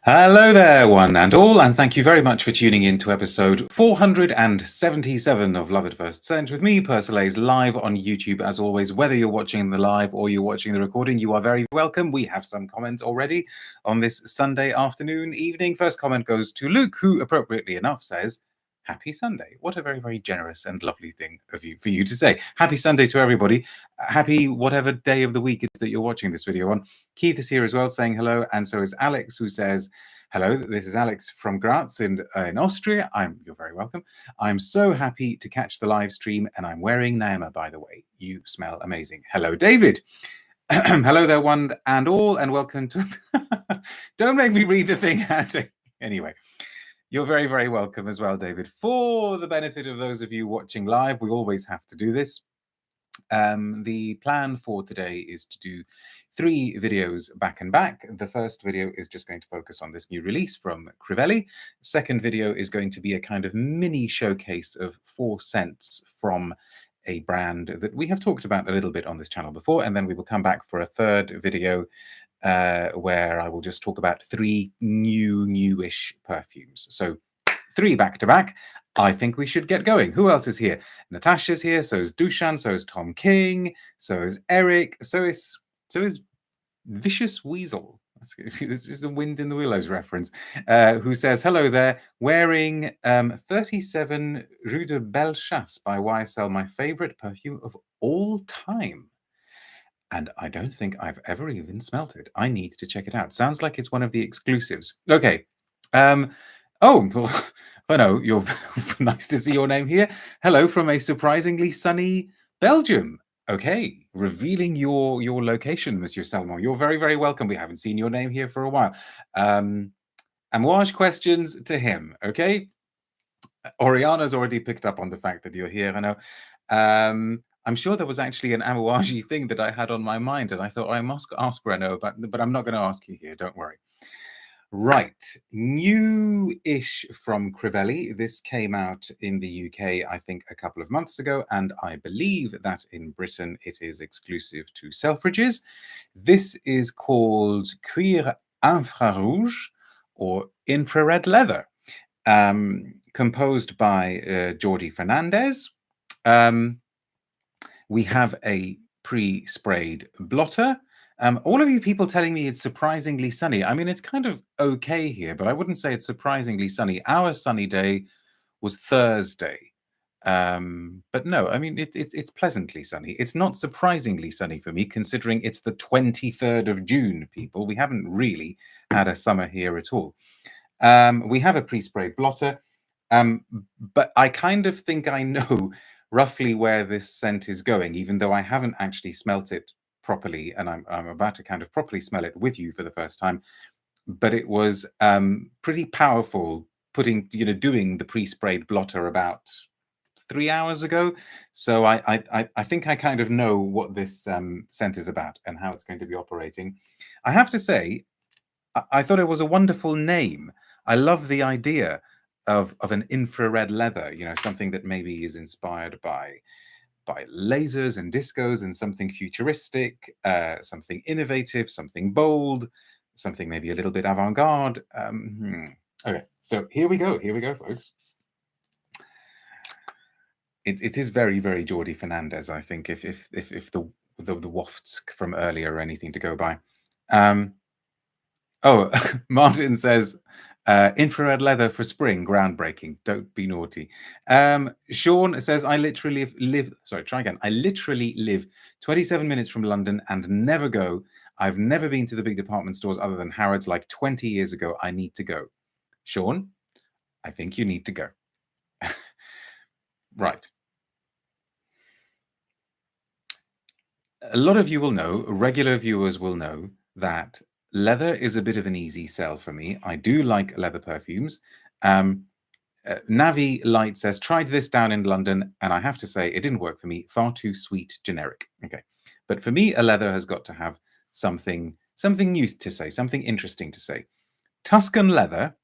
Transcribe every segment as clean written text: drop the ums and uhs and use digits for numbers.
Hello there, one and all, and thank you very much for tuning in to episode 477 of Love at First Scent with me, Persolaise, live on YouTube. As always, whether you're watching the live or you're watching the recording, you are very welcome. We have some comments already on this Sunday afternoon, evening. First comment goes to Luke, who appropriately enough says, Happy Sunday. What a very, very generous and lovely thing for you to say. Happy Sunday to everybody. Happy whatever day of the week it is that you're watching this video on. Keith is here as well saying hello, and so is Alex, who says, hello, this is Alex from Graz in Austria. You're very welcome. I'm so happy to catch the live stream, and I'm wearing Naima, by the way. You smell amazing. Hello, David. Hello there, one and all, and welcome to... Don't make me read the thing. Anyway. You're very, very welcome as well, David. For the benefit of those of you watching live, we always have to do this. The plan for today is to do 3 videos back and back. The first video is just going to focus on this new release from Crivelli. Second video is going to be a kind of mini showcase of 4 scents from a brand that we have talked about a little bit on this channel before, and then we will come back for a third video where I will just talk about 3 newish perfumes. So 3 back to back. I think we should get going. Who else is here? Natasha's here, so is Dushan, so is Tom King, so is Eric, so is Vicious Weasel. This is a Wind in the Willows reference. Who says, hello there, wearing 37 Rue de Bellechasse by YSL, my favorite perfume of all time. And I don't think I've ever even smelt it. I need to check it out. Sounds like it's one of the exclusives. Okay. Oh, Renaud, you're nice to see your name here. Hello from a surprisingly sunny Belgium. Okay, revealing your location, Monsieur Salmon. You're very, very welcome. We haven't seen your name here for a while. Amouage questions to him, okay? Oriana's already picked up on the fact that you're here, Renaud. I'm sure there was actually an Amouage thing that I had on my mind, and I thought I must ask Renaud, but I'm not going to ask you here, don't worry. Right, new-ish from Crivelli. This came out in the UK, I think, a couple of months ago, and I believe that in Britain it is exclusive to Selfridges. This is called Cuir Infrarouge, or infrared leather, composed by Jordi Fernandez. We have a pre-sprayed blotter. All of you people telling me it's surprisingly sunny. I mean, it's kind of okay here, but I wouldn't say it's surprisingly sunny. Our sunny day was Thursday. But no, I mean, it's pleasantly sunny. It's not surprisingly sunny for me, considering it's the 23rd of June, people. We haven't really had a summer here at all. We have a pre-sprayed blotter, but I kind of think I know roughly where this scent is going, even though I haven't actually smelt it properly, and I'm about to kind of properly smell it with you for the first time. But it was pretty powerful doing the pre-sprayed blotter about 3 hours ago. So I think I kind of know what this scent is about and how it's going to be operating. I have to say, I thought it was a wonderful name. I love the idea of an infrared leather, something that maybe is inspired by lasers and discos, and something futuristic, something innovative, something bold, something maybe a little bit avant-garde. Okay, so here we go, folks. It is very, very Jordi Fernandez, I think, if the wafts from earlier are anything to go by. Oh, Martin says, infrared leather for spring, groundbreaking. Don't be naughty. Sean says, I literally live 27 minutes from London and never go. I've never been to the big department stores other than Harrods like 20 years ago. I need to go. Sean, I think you need to go. Right. A lot of you will know, regular viewers will know, that leather is a bit of an easy sell for me. I do like leather perfumes. Navi Light says, tried this down in London, and I have to say, it didn't work for me. Far too sweet, generic. Okay. But for me, a leather has got to have something new to say, something interesting to say. Tuscan leather,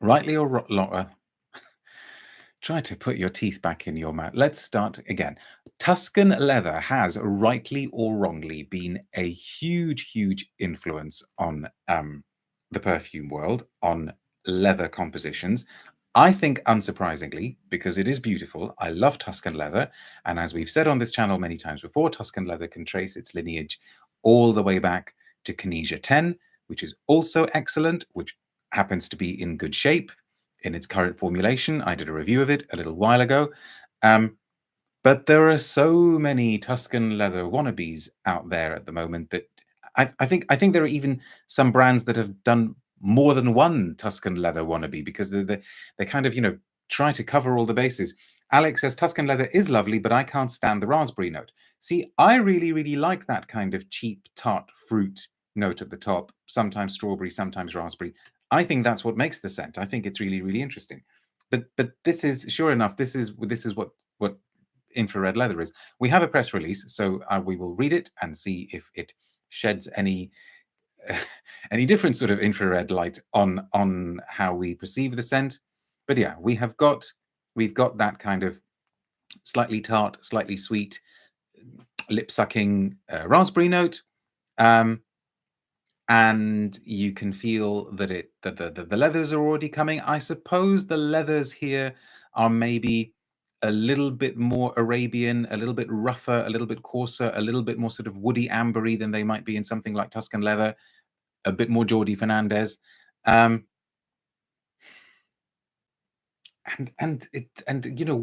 rightly or wrong, try to put your teeth back in your mouth. Let's start again. Tuscan leather has, rightly or wrongly, been a huge, huge influence on the perfume world on leather compositions. I think, unsurprisingly, because it is beautiful, I love Tuscan leather. And as we've said on this channel many times before, Tuscan leather can trace its lineage all the way back to Canisia 10, which is also excellent, which happens to be in good shape in its current formulation. I did a review of it a little while ago. But there are so many Tuscan leather wannabes out there at the moment that I think there are even some brands that have done more than one Tuscan leather wannabe, because they kind of, try to cover all the bases. Alex says Tuscan leather is lovely, but I can't stand the raspberry note. See, I really, really like that kind of cheap tart fruit note at the top, sometimes strawberry, sometimes raspberry. I think that's what makes the scent. I think it's really, really interesting. But this is, sure enough, this is what infrared leather is. We have a press release, so we will read it and see if it sheds any any different sort of infrared light on how we perceive the scent. But yeah, we've got that kind of slightly tart, slightly sweet, lip-sucking raspberry note. And you can feel that the leathers are already coming. I suppose the leathers here are maybe a little bit more Arabian, a little bit rougher, a little bit coarser, a little bit more sort of woody ambery than they might be in something like Tuscan leather, a bit more Jordi Fernandez. And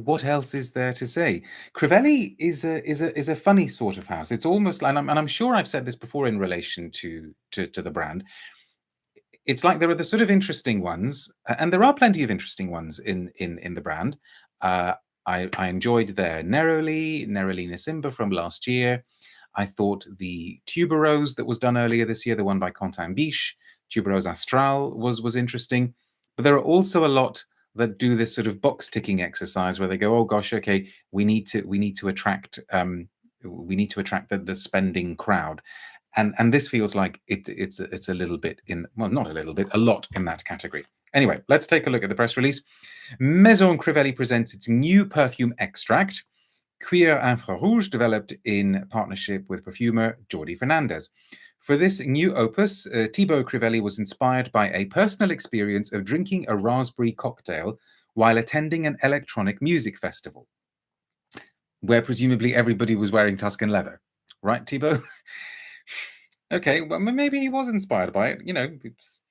what else is there to say? Crivelli is a funny sort of house. It's almost like, and I'm sure I've said this before in relation to the brand. It's like there are the sort of interesting ones, and there are plenty of interesting ones in the brand. I enjoyed their Neroli Nisimba from last year. I thought the Tuberose that was done earlier this year, the one by Quentin Biche, Tuberose Astral, was interesting. But there are also a lot that do this sort of box ticking exercise where they go, oh gosh, okay, we need to attract the spending crowd. And this feels like it's a little bit in, well, not a little bit, a lot in that category. Anyway, let's take a look at the press release. Maison Crivelli presents its new perfume extract, Cuir Infrarouge, developed in partnership with perfumer Jordi Fernandez. For this new opus, Thibaut Crivelli was inspired by a personal experience of drinking a raspberry cocktail while attending an electronic music festival, where presumably everybody was wearing Tuscan leather. Right, Thibaut? Okay, well, maybe he was inspired by it.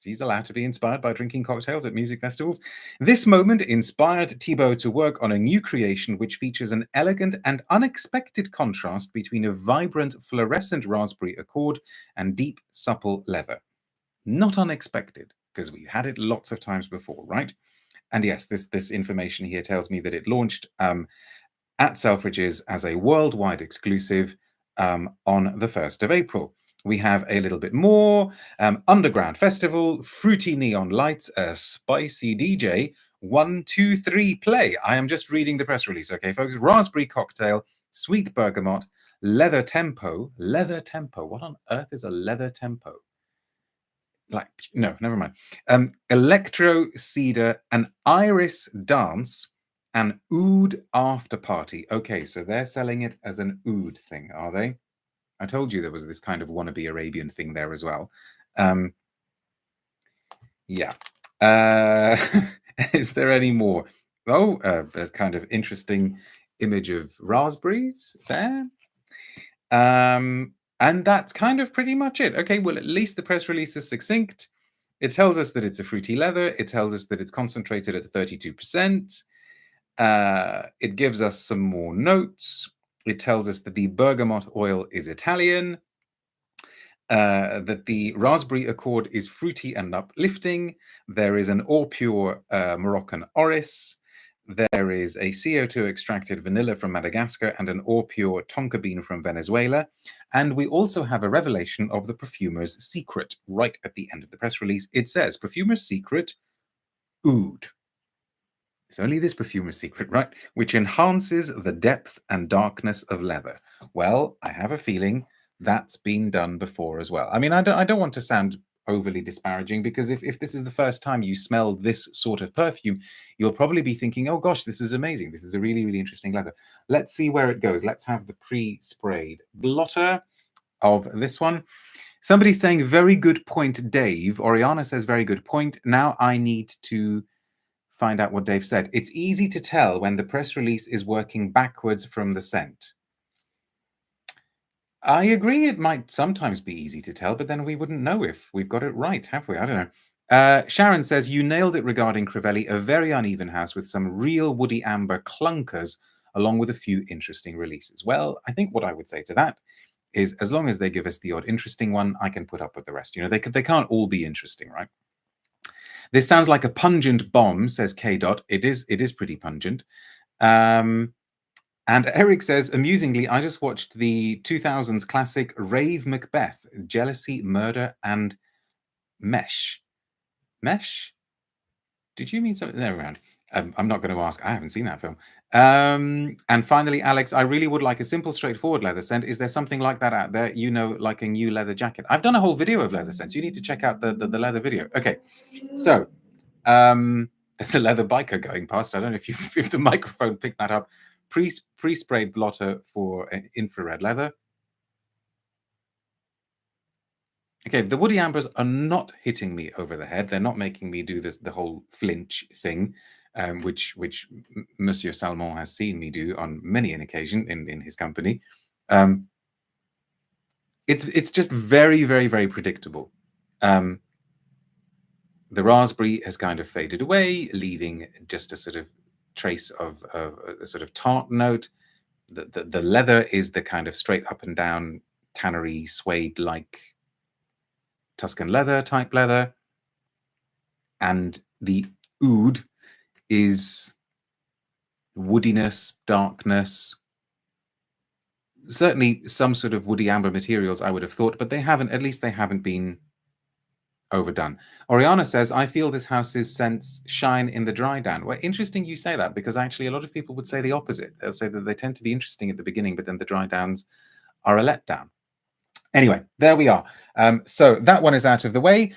He's allowed to be inspired by drinking cocktails at music festivals. This moment inspired Thibaut to work on a new creation which features an elegant and unexpected contrast between a vibrant fluorescent raspberry accord and deep, supple leather. Not unexpected, because we've had it lots of times before, right? And yes, this information here tells me that it launched at Selfridges as a worldwide exclusive on the 1st of April. We have a little bit more. Underground Festival, fruity neon lights, a spicy DJ, 1, 2, 3, play. I am just reading the press release, okay, folks? Raspberry cocktail, sweet bergamot, leather tempo. Leather tempo. What on earth is a leather tempo? Like, no, never mind. Electro cedar, an iris dance, an oud after party. Okay, so they're selling it as an oud thing, are they? I told you there was this kind of wannabe Arabian thing there as well. Yeah. Is there any more? Oh, there's kind of interesting image of raspberries there. And that's kind of pretty much it. Okay, well, at least the press release is succinct. It tells us that it's a fruity leather. It tells us that it's concentrated at 32%. It gives us some more notes. It tells us that the bergamot oil is Italian, that the raspberry accord is fruity and uplifting. There is an all pure Moroccan orris. There is a CO2 extracted vanilla from Madagascar and an all pure tonka bean from Venezuela. And we also have a revelation of the perfumer's secret right at the end of the press release. It says, perfumer's secret, oud. It's only this perfumer's secret, right? Which enhances the depth and darkness of leather. Well, I have a feeling that's been done before as well. I mean, I don't want to sound overly disparaging, because if this is the first time you smell this sort of perfume, you'll probably be thinking, oh gosh, this is amazing. This is a really, really interesting leather. Let's see where it goes. Let's have the pre-sprayed blotter of this one. Somebody's saying, very good point, Dave. Oriana says, very good point. Now I need to find out what Dave said. It's easy to tell when the press release is working backwards from the scent. I agree it might sometimes be easy to tell, but then we wouldn't know if we've got it right, have we? I don't know. Sharon says, you nailed it regarding Crivelli, a very uneven house with some real woody amber clunkers, along with a few interesting releases. Well, I think what I would say to that is, as long as they give us the odd interesting one, I can put up with the rest. You know, they can't all be interesting, right? This sounds like a pungent bomb, says K. Dot. It is pretty pungent. And Eric says, amusingly, I just watched the 2000s classic Rave Macbeth, Jealousy, Murder, and Mesh. Mesh? Did you mean something? Never mind. I'm not going to ask. I haven't seen that film. And finally, Alex, I really would like a simple, straightforward leather scent. Is there something like that out there? You know, like a new leather jacket. I've done a whole video of leather scents. You need to check out the leather video. Okay, so there's a leather biker going past. I don't know if the microphone picked that up. Pre-sprayed blotter for infrared leather. Okay, the woody ambers are not hitting me over the head. They're not making me do the whole flinch thing, which Monsieur Salmon has seen me do on many an occasion in his company. It's just very, very, very predictable. The raspberry has kind of faded away, leaving just a sort of trace of a sort of tart note. The leather is the kind of straight up and down tannery suede like Tuscan leather type leather, and the oud is woodiness, darkness, certainly some sort of woody amber materials, I would have thought, but they haven't been overdone. Oriana says, I feel this house's scents shine in the dry down. Well, interesting you say that, because actually a lot of people would say the opposite. They'll say that they tend to be interesting at the beginning, but then the dry downs are a letdown. Anyway, there we are. So that one is out of the way.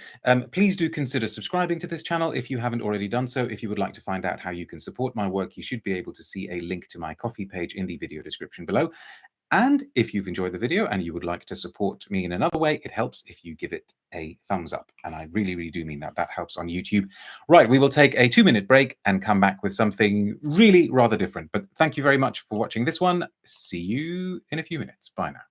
Please do consider subscribing to this channel if you haven't already done so. If you would like to find out how you can support my work, you should be able to see a link to my Ko-fi page in the video description below. And if you've enjoyed the video and you would like to support me in another way, it helps if you give it a thumbs up. And I really, really do mean that. That helps on YouTube. Right, we will take a 2-minute break and come back with something really rather different. But thank you very much for watching this one. See you in a few minutes. Bye now.